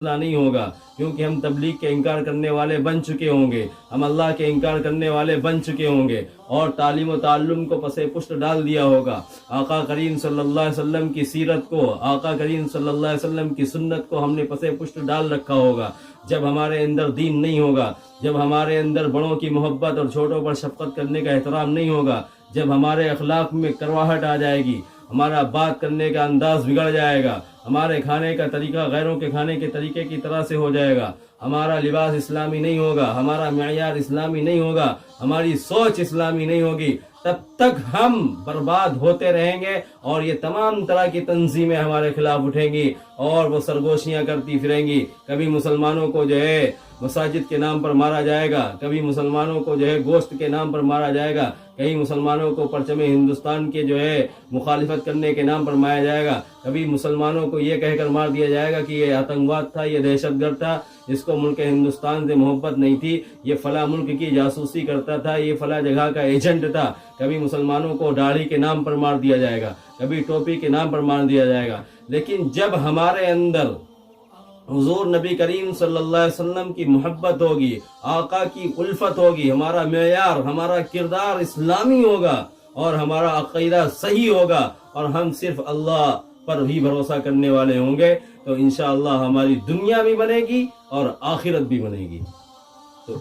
نہیں ہوگا، کیونکہ ہم تبلیغ کے انکار کرنے والے بن چکے ہوں گے، ہم اللہ کے انکار کرنے والے بن چکے ہوں گے، اور تعلیم و تعلم کو پس پشت ڈال دیا ہوگا۔ آقا کریم صلی اللہ علیہ وسلم کی سیرت کو، آقا کریم صلی اللہ علیہ وسلم کی سنت کو ہم نے پس پشت ڈال رکھا ہوگا۔ جب ہمارے اندر دین نہیں ہوگا، جب ہمارے اندر بڑوں کی محبت اور چھوٹوں پر شفقت کرنے کا احترام نہیں ہوگا، جب ہمارے اخلاق میں کرواہٹ آ جائے گی، ہمارا بات کرنے کا انداز بگڑ جائے گا، ہمارے کھانے کا طریقہ غیروں کے کھانے کے طریقے کی طرح سے ہو جائے گا، ہمارا لباس اسلامی نہیں ہوگا، ہمارا معیار اسلامی نہیں ہوگا، ہماری سوچ اسلامی نہیں ہوگی، تب تک ہم برباد ہوتے رہیں گے، اور یہ تمام طرح کی تنظیمیں ہمارے خلاف اٹھیں گی اور وہ سرگوشیاں کرتی پھریں گی۔ کبھی مسلمانوں کو جو ہے مساجد کے نام پر مارا جائے گا، کبھی مسلمانوں کو جو ہے گوشت کے نام پر مارا جائے گا، کئی مسلمانوں کو پرچم ہندوستان کے جو ہے مخالفت کرنے کے نام پر مارا جائے گا، کبھی مسلمانوں کو یہ کہہ کر مار دیا جائے گا کہ یہ آتنکواد تھا، یہ دہشت گرد تھا، اس کو ملک ہندوستان سے محبت نہیں تھی، یہ فلاں ملک کی جاسوسی کرتا تھا، یہ فلاں جگہ کا ایجنٹ تھا۔ کبھی مسلمانوں کو داڑھی کے نام پر مار دیا جائے گا، کبھی ٹوپی کے نام پر مار دیا جائے گا۔ لیکن جب ہمارے اندر حضور نبی کریم صلی اللہ علیہ وسلم کی محبت ہوگی، آقا کی الفت ہوگی، ہمارا معیار، ہمارا کردار اسلامی ہوگا، اور ہمارا عقیدہ صحیح ہوگا، اور ہم صرف اللہ پر ہی بھروسہ کرنے والے ہوں گے، تو انشاءاللہ ہماری دنیا بھی بنے گی اور آخرت بھی بنے گی۔